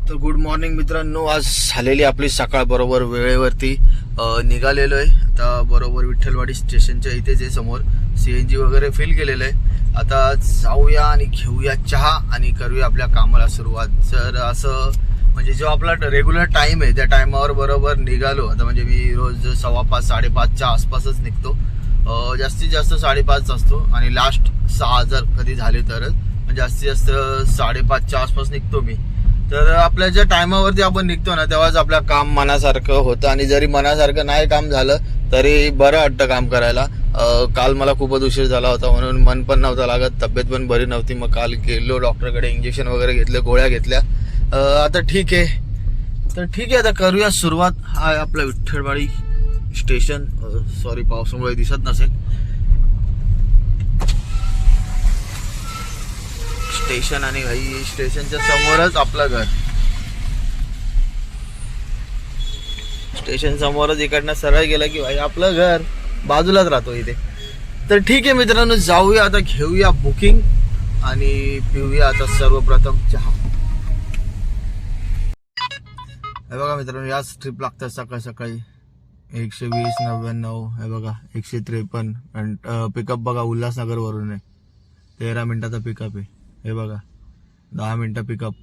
तर good morning मित्रांनो, आज झालेली आपली सकाळ बरोबर वेळेवरती निघालेलो आहे. आता बरोबर विठ्ठलवाडी स्टेशनच्या इथेच आहे, समोर CNG वगैरे फिल केलेलं आहे. आता जाऊया आणि घेऊया चहा आणि करूया आपल्या कामाला सुरुवात. जर असं म्हणजे जो आपला रेग्युलर टाइम आहे त्या टायमावर बरोबर निघालो. आता म्हणजे मी रोज 5:15 5:30च्या आसपासच निघतो. जास्तीत जास्त 5:30 असतो आणि लास्ट 6 जर कधी झाले तरच, म्हणजे जास्तीत जास्त 5:30च्या आसपास निघतो मी. तर आपल्या ज्या टायमावरती आपण निघतो ना, तेव्हाच आपलं काम मनासारखं होतं. आणि जरी मनासारखं नाही काम झालं तरी बरं वाटतं काम करायला. काल मला खूपच उशीर झाला होता म्हणून मन पण नव्हतं लागत, तब्येत पण बरी नव्हती. मग काल गेलो डॉक्टरकडे, इंजेक्शन वगैरे घेतले, गोळ्या घेतल्या. आता ठीक आहे, आता करूया सुरुवात. हा आपलं विठ्ठलवाडी स्टेशन. सॉरी, पावसामुळे दिसत नसेल. स्टेशन आणि भाई स्टेशनच्या समोरच आपलं घर. स्टेशन समोरच, इकडनं सरळ गेलं की भाई आपलं घर बाजूलाच राहतो इथे. तर ठीक आहे मित्रांनो, जाऊया आता, घेऊया बुकिंग आणि पिऊया आता सर्वप्रथम चहा. हे बघा मित्रांनो, याच ट्रिप लागतात सकाळ सकाळी. 120, 99, हे बघा 153. आणि पिकअप बघा उल्हासनगर वरून आहे. 13 मिनिटाचा पिकअप आहे. हे बघा 10 मिनिटं पिकअप.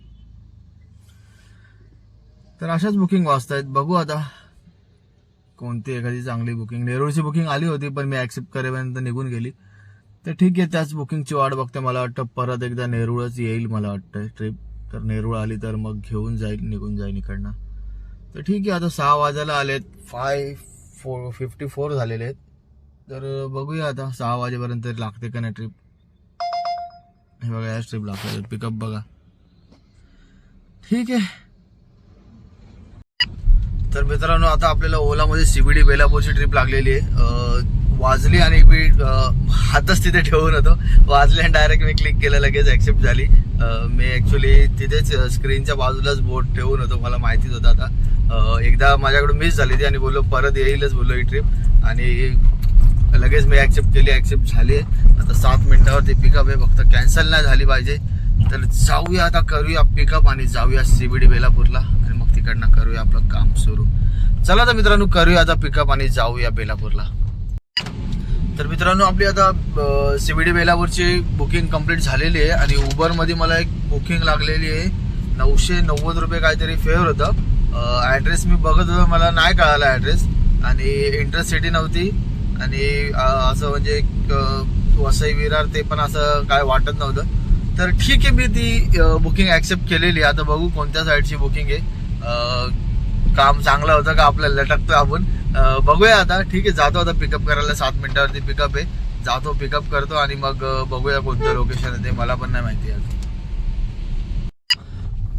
तर अशाच बुकिंग वाजतायत. बघू आता कोणती एखादी चांगली बुकिंग. नेरूळची बुकिंग आली होती पण मी ऍक्सेप्ट करेपर्यंत निघून गेली. तर ठीक आहे, त्याच बुकिंगची वाट बघते. मला वाटतं परत एकदा नेरूळच येईल, मला वाटतं ट्रिप. तर नेरूळ आली तर मग घेऊन जाईल, निघून जाईल इकडनं. तर ठीक आहे, आता 6 वाजायला आलेत. 5:54 झालेले आहेत. तर बघूया आता 6 वाजेपर्यंत लागते का नाही ट्रिप. हे बघा, या ट्रिप लागतात, पिकअप बघा. ठीक आहे. तर मित्रांनो, आता आपल्याला ओलामध्ये CBD बेलापूरची ट्रिप लागलेली आहे. वाजली आणि मी हातच तिथे ठेवून होतो. वाजले आणि डायरेक्ट मी क्लिक केलं, लगेच ऍक्सेप्ट झाली. मी ऍक्च्युली तिथेच स्क्रीनच्या बाजूलाच बोट ठेवून होतो, मला माहितीच होतं. आता एकदा माझ्याकडून मिस झाली ती आणि बोललो परत येईलच बोललो ही ट्रिप. आणि लगेच मी ऍक्सेप्ट केली, ऍक्सेप्ट झाली. आता 7 मिनिटावरती पिकअप आहे, फक्त कॅन्सल नाही झाली पाहिजे. तर जाऊया आता, करूया पिकअप आणि जाऊया CBD बेलापूरला आणि मग तिकडनं करूया आपलं काम सुरू. चला तर मित्रांनो, करूया आता पिकअप आणि जाऊया बेलापूरला. तर मित्रांनो, आपली आता CBD बेलापूरची बुकिंग कंप्लीट झालेली आहे. आणि उबरमध्ये मला एक बुकिंग लागलेली आहे. 990 रुपये काहीतरी फेअर होतं. ॲड्रेस मी बघत होतो, मला नाही कळाला ॲड्रेस. आणि इंटरसिटी नव्हती. आणि असं म्हणजे वसई विरार ते पण असं काय वाटत नव्हतं. तर ठीक आहे, मी ती बुकिंग ऍक्सेप्ट केलेली. आता बघू कोणत्या साईडची बुकिंग आहे. काम चांगलं होतं का आपल्याला लटकतो आपण, बघूया आता. ठीक आहे, जातो आता पिकअप करायला. 7 मिनिटावरती पिकअप आहे, जातो पिकअप करतो आणि मग बघूया कोणतं लोकेशन आहे ते, मला पण नाही माहिती आहे.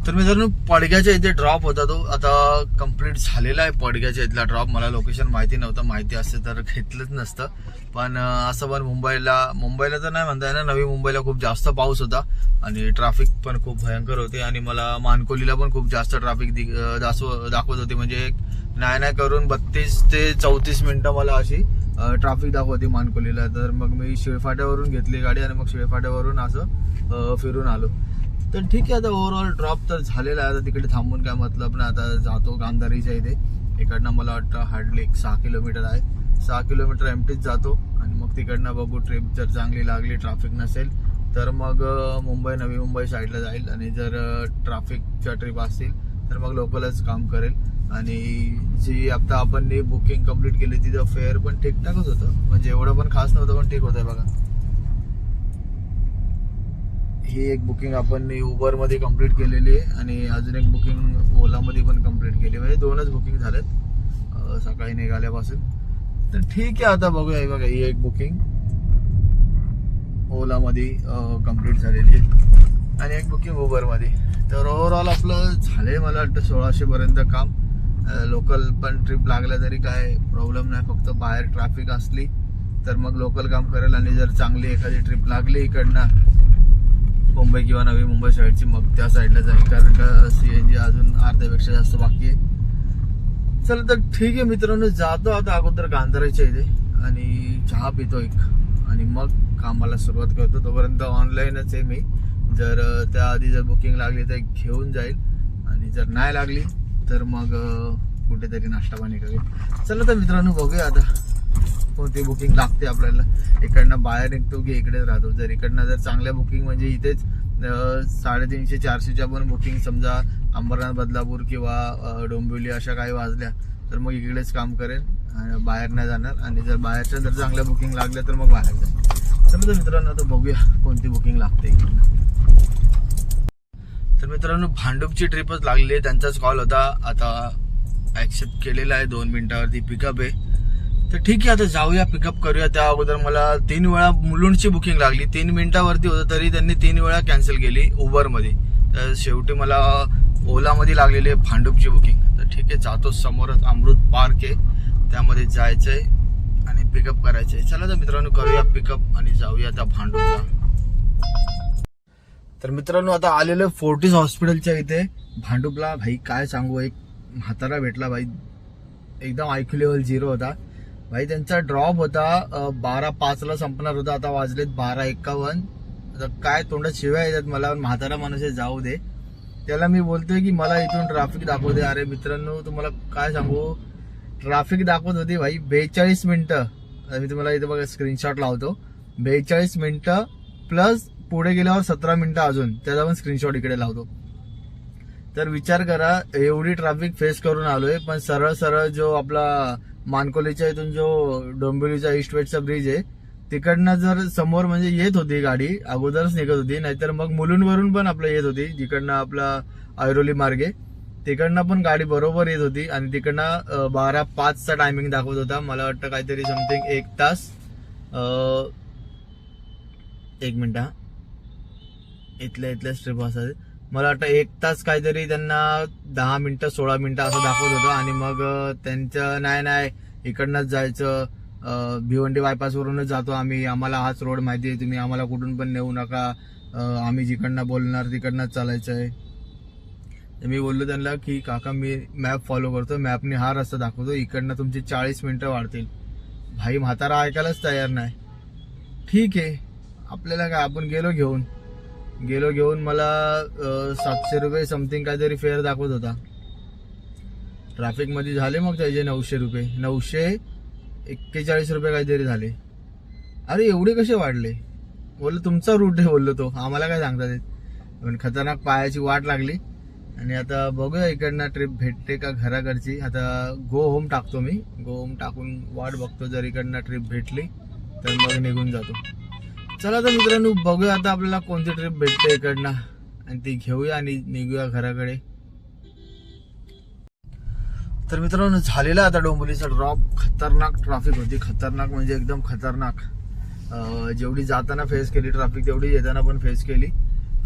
तर मित्रांनो, पडग्याच्या इथे ड्रॉप होता तो, आता कंप्लीट झालेला आहे पडग्याच्या इथला ड्रॉप. मला लोकेशन माहिती नव्हतं, माहिती असते तर घेतलंच नसतं. पण असं पण मुंबईला तर नाही म्हणता येणार, नवी मुंबईला खूप जास्त पाऊस होता आणि ट्रॅफिक पण खूप भयंकर होते. आणि मला मानकोलीला पण खूप जास्त ट्रॅफिक दाखवत होती. म्हणजे नाही करून 32 ते 34 मिनिटं मला अशी ट्रॅफिक दाखवते मानकोलीला. तर मग मी शिळफाट्यावरून घेतली गाडी आणि मग शिळफाट्यावरून असं फिरून आलो. तर ठीक आहे, आता ओव्हरऑल ड्रॉप तर झालेला आहे. आता तिकडे थांबून काय मतलब ना. आता जातो गांधारीच्या इथे. इकडनं मला वाटतं हार्डली 6 किलोमीटर आहे. 6 किलोमीटर एमटीच जातो आणि मग तिकडनं बघू, ट्रिप जर चांगली लागली, ट्रॅफिक नसेल तर मग मुंबई, नवी मुंबई साईडला जाईल. आणि जर ट्रॅफिकच्या ट्रिप असतील तर मग लोकलच काम करेल. आणि जी आता आपण बुकिंग कंप्लीट केली तिथं फेअर पण ठीकठाकच होतं, म्हणजे एवढं पण खास नव्हतं पण ठीक होतं. बघा, ही एक बुकिंग आपण उबरमध्ये कंप्लीट केलेली आहे आणि अजून एक बुकिंग ओलामध्ये पण कंप्लीट केली. म्हणजे 2च बुकिंग झालेत सकाळी निघाल्यापासून. तर ठीक आहे, आता बघूया. हे बघा, ही एक बुकिंग ओलामध्ये कंप्लीट झालेली आहे आणि एक बुकिंग उबरमध्ये. तर ओव्हरऑल आपलं झालंय मला वाटतं 1600 पर्यंत काम. लोकल पण ट्रिप लागल्या तरी काय प्रॉब्लेम नाही, फक्त बाहेर ट्रॅफिक असली तर मग लोकल काम करेल. आणि जर चांगली एखादी ट्रिप लागली इकडनं मुंबई किंवा नवी मुंबई साईडची, मग त्या साईडला जाईल. कारण का CNG अजून अर्ध्यापेक्षा जास्त बाकी आहे. चल तर ठीक आहे मित्रांनो, जातो आता अगोदर गांधारीच्या इथे आणि चहा पितो एक आणि मग कामाला सुरुवात करतो. तोपर्यंत ऑनलाईनच आहे मी. जर त्याआधी जर बुकिंग लागली तर घेऊन जाईल आणि जर नाही लागली तर मग कुठेतरी नाश्ता पाणी करूया. चला तर मित्रांनो बघूया आता कोणती बुकिंग लागते आपल्याला. इकडनं बाहेर निघतो की इकडेच राहतो. जर इकडनं जर चांगल्या बुकिंग म्हणजे इथेच 350-400च्या पण बुकिंग समजा अंबरनाथ, बदलापूर किंवा डोंबिवली अशा काही वाजल्या तर मग इकडेच काम करेन, बाहेर नाही जाणार. आणि जर बाहेरच्या जर चांगल्या बुकिंग लागल्या तर मग बाहेर जाईल. चला तर मित्रांनो आता बघूया कोणती बुकिंग लागते इकडनं. तर मित्रांनो भांडूपची ट्रिपच लागलेली आहे. त्यांचाच कॉल होता, आता ऍक्सेप्ट केलेला आहे. 2 मिनिटावरती पिकअप आहे. तर ठीक आहे आता जाऊया, पिकअप करूया. त्या अगोदर मला 3 वेळा मुलुंडची बुकिंग लागली. 3 मिनिटावरती होतं तरी त्यांनी 3 वेळा कॅन्सल केली उबरमध्ये. तर शेवटी मला ओलामध्ये लागलेली आहे भांडूपची बुकिंग. तर ठीक आहे जातो, समोरच अमृत पार्क आहे त्यामध्ये जायचंय आणि पिकअप करायचंय. चला तर मित्रांनो करूया पिकअप आणि जाऊया आता भांडूपला. तर मित्रांनो आता आलेलो फोर्टिस हॉस्पिटलच्या इथे भांडूपला. भाई काय सांगू, एक म्हातारा भेटला भाई, एकदम IQ लेवल 0 होता भाई. त्यांचा ड्रॉप होता 12:05 संपणार होता. आता वाजलेत 12:51. आता काय तोंडात शिव्या येतात मला. म्हातारा माणूस जाऊ दे. त्याला मी बोलतोय की मला इथून ट्रॅफिक दाखवू दे. अरे मित्रांनो तुम्हाला काय सांगू, ट्रॅफिक दाखवत होती भाई 42 मिनिटं. मी तुम्हाला इथे बघा स्क्रीनशॉट लावतो. 42 मिनिटं प्लस पुढे गेल्यावर 17 मिनिटं अजून, त्याचा पण स्क्रीनशॉट इकडे लावतो. तर विचार करा एवढी ट्रॅफिक फेस करून आलोय. पण सरळ सरळ जो आपला मानकोलीच्या इथून जो डोंबिवलीचा ईस्ट वेस्टचा ब्रिज आहे तिकडनं जर समोर म्हणजे येत होती गाडी, अगोदरच निघत होती. नाहीतर मग मुलुंडवरून पण आपलं येत होती, जिकडनं आपला ऐरोली मार्गे तिकडनं पण गाडी बरोबर येत होती. आणि तिकडनं 12:05चा टायमिंग दाखवत होता. मला वाटतं काहीतरी समथिंग 1 तास 1 मिनिट हा, इथल्या स्ट्रिप असायचे. मला वाटतं 1 तास काहीतरी त्यांना 10 मिनिटं 16 मिनिटं असं दाखवत होतं. आणि मग त्यांचं नाही इकडनंच जायचं, भिवंडी बायपास वरूनच जातो आम्ही, आम्हाला हाच रोड माहिती आहे, तुम्ही आम्हाला कुठून पण नेऊ नका, आम्ही जिकडनं बोलणार तिकडनंच चालायचं आहे. मी बोललो त्यांना की काका मी मॅप फॉलो करतो, मॅपने हा रस्ता दाखवतो, इकडनं तुमची 40 मिनिटं वाढतील. भाई म्हातारा ऐकायलाच तयार नाही. ठीक आहे आपल्याला काय, आपण गेलो घेऊन मला 700 रुपये समथिंग काहीतरी फेअर दाखवत होता. ट्रॅफिक मध्ये झाले मग त्याचे 900 रुपये, 941 रुपये काहीतरी झाले. अरे एवढे कसे वाढले? बोललो तुमचा रूट आहे, बोललो तो आम्हाला काय सांगतात. पण खतरनाक पायाची वाट लागली. आणि आता बघूया इकडनं ट्रिप भेटते का घराकडची. आता गो होम टाकतो मी, गो होम टाकून वाट बघतो. जर इकडनं ट्रिप भेटली तर मग निघून जातो. चला तर मित्रांनो बघूया आता आपल्याला कोणती ट्रिप भेटते इकडनं आणि ती घेऊया आणि निघूया घराकडे. तर मित्रांनो झालेला आता डोंबिवलीचा ड्रॉप. खतरनाक ट्रॅफिक होती, खतरनाक म्हणजे एकदम खतरनाक. जेवढी जाताना फेस केली ट्रॅफिक तेवढी येताना पण फेस केली.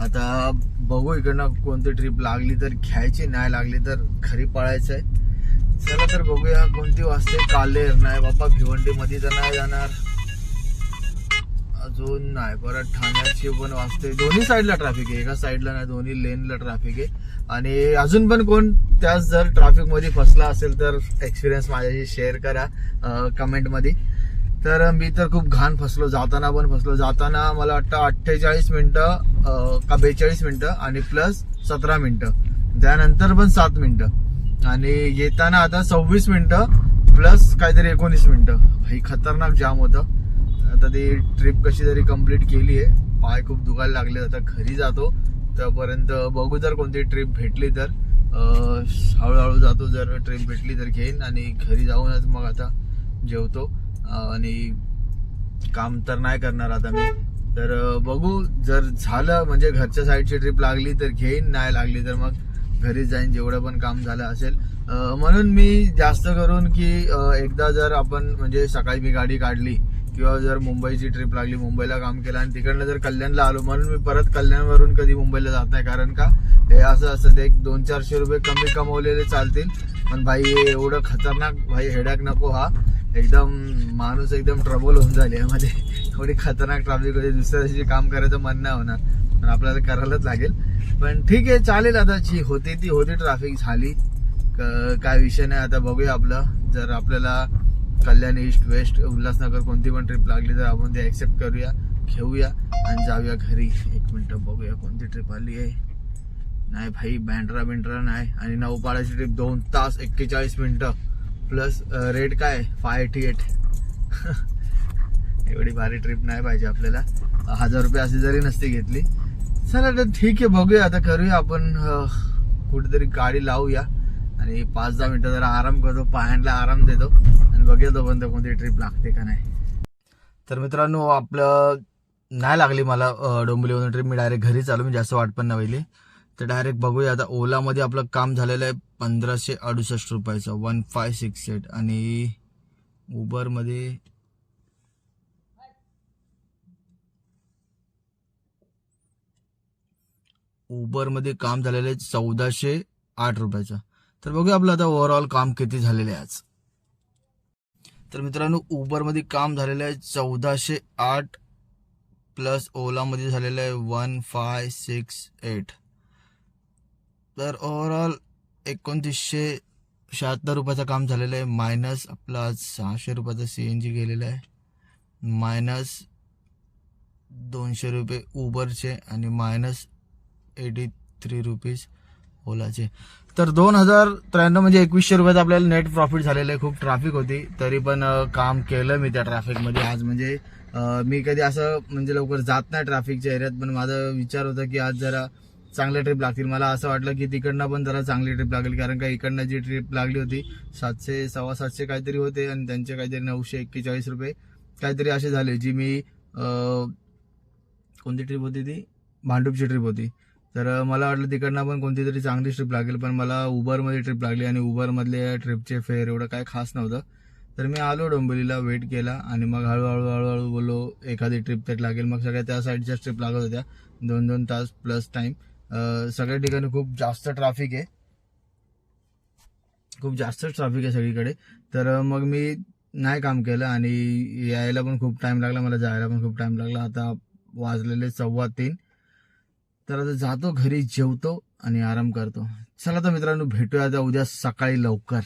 आता बघू इकडनं कोणती ट्रिप लागली तर घ्यायची, नाही लागली तर घरी पळायचंय. चला तर बघूया कोणती वाजते. कालेर नाही बाबा, भिवंडी मध्ये तर नाही जाणार अजून, नाही परत ठाण्याची पण वाजते. दोन्ही साईडला ट्रॅफिक आहे, एका साईडला नाही दोन्ही लेनला ट्रॅफिक आहे. आणि अजून पण कोण त्याच जर ट्रॅफिक मध्ये फसला असेल तर एक्सपिरियन्स माझ्याशी शेअर करा कमेंट मध्ये. तर मी तर खूप घाण फसलो, जाताना पण फसलो. जाताना मला वाटतं 48 मिनिटं का 42 मिनिटं आणि प्लस 17 मिनिटं, त्यानंतर पण 7 मिनिटं आणि येताना आता 26 मिनिटं प्लस काहीतरी 19 मिनिटं. भाई खतरनाक जाम होतं. आता ती ट्रिप कशी तरी कंप्लीट केली आहे. पाय खूप दुखायला लागले. आता घरी जातो तोपर्यंत बघू जर कोणती ट्रिप भेटली तर हळूहळू जातो. जर ट्रिप भेटली तर घेईन आणि घरी जाऊनच मग आता जेवतो. आणि काम तर नाही करणार आता मी. तर बघू जर झालं म्हणजे घरच्या साईडची ट्रिप लागली तर घेईन, नाही लागली तर मग घरी जाईन जेवढं पण काम झालं असेल. म्हणून मी जास्त करून की एकदा जर आपण म्हणजे सकाळी मी गाडी काढली किंवा जर मुंबईची ट्रिप लागली, मुंबईला काम केलं आणि तिकडनं जर कल्याणला आलो, म्हणून मी परत कल्याणवरून कधी मुंबईला जात नाही. कारण का हे असं असतं एक 200-400 रुपये कमी कमवलेले चालतील, पण भाई एवढं खतरनाक भाई हेडॅक नको. हा एकदम माणूस एकदम ट्रबल होऊन झाली यामध्ये. एवढी खतरनाक ट्रॅफिक होती, दुसऱ्या दिवशी काम करायचं मन नाही होणार, पण आपल्याला करायलाच लागेल. पण ठीक आहे चालेल. आता जी होती ती होती, ट्रॅफिक झाली, काय विषय नाही. आता बघूया आपलं जर आपल्याला कल्याण ईस्ट वेस्ट उल्हासनगर कोणती पण ट्रिप लागली तर आपण ते ऍक्सेप्ट करूया, घेऊया आणि जाऊया घरी. 1 मिनिट बघूया कोणती ट्रिप आली आहे. नाही भाई, बँड्रा नाही. आणि 9 पाळाची ट्रिप 2 तास 41 मिनिटं प्लस रेट काय 588. एवढी भारी ट्रिप नाही पाहिजे आपल्याला. 1000 रुपये अशी जरी नसती घेतली. चला तर ठीक आहे, बघूया आता, करूया आपण कुठेतरी गाडी लावूया आणि 5-10 मिनिटं जरा आराम करतो, पायांना आराम देतो आणि बघूया तोपर्यंत कोणती ट्रिप लागते का नाही. तर मित्रांनो, आपलं नाही लागली मला डोंबिवलीवरून ट्रिप. मी डायरेक्ट घरी चालू, मी जास्त वाट पण नाही पहिली. तर डायरेक्ट बघूया आता. ओलामध्ये आपलं काम झालेलं आहे 1568 रुपयाचं 1568. आणि उबरमध्ये काम झालेलं आहे 1408 रुपयाचं. तर बघूया आपलं आता ओव्हरऑल काम किती झालेलं आहे आज. तर मित्रांनो, उबरमध्ये काम झालेलं आहे 1408 प्लस ओलामध्ये झालेलं आहे 1568. तर ओव्हरऑल 2976 रुपयाचं काम झालेलं आहे. मायनस आपला 600 रुपयाचा CNG गेलेला आहे, मायनस 200 रुपये उबरचे आणि मायनस 83 रुपीज ओलाचे. तर 2093 म्हणजे 2100 रुपयाचं आपल्याला नेट प्रॉफिट झालेलं आहे. खूप ट्रॅफिक होती तरी पण काम केलं मी त्या ट्रॅफिकमध्ये आज. म्हणजे मी कधी असं म्हणजे लवकर जात नाही ट्रॅफिकच्या एरियात, पण माझा विचार होता की आज जरा चांगल्या ट्रिप लागतील. मला असं वाटलं की तिकडनं पण जरा चांगली ट्रिप लागेल, कारण का इकडनं जी ट्रिप लागली होती 700 750 काहीतरी होते आणि त्यांचे काहीतरी 941 रुपये काहीतरी असे झाले. जी मी कोणती ट्रिप होती ती, भांडूपची ट्रिप होती. तर मला वाटलं तिकडनं पण कोणती तरी चांगली ट्रिप लागेल, पण मला उबरमध्ये ट्रिप लागली आणि उबरमधले ट्रिपचे फेअर एवढं काय खास नव्हतं. तर मी आलो डोंबिवलीला, वेट केला आणि मग हळूहळू बोललो एखादी ट्रिप तर लागेल. मग सगळ्या त्या साईडच्या ट्रिप लागत होत्या, 2-2 तास प्लस टाइम. सगळ्या ठिकाणी खूप जास्त ट्रॅफिक आहे, खूप जास्त ट्रॅफिक आहे सगळीकडे. तर मग मी नाही काम केलं आणि यायला पण खूप टाइम लागला, मला जायला पण खूप टाइम लागला. आता वाजलेले 3:15. तर आता जातो घरी, जेवतो आणि आराम करतो. चला तर मित्रांनो, भेटूया आता उद्या सकाळी लवकर.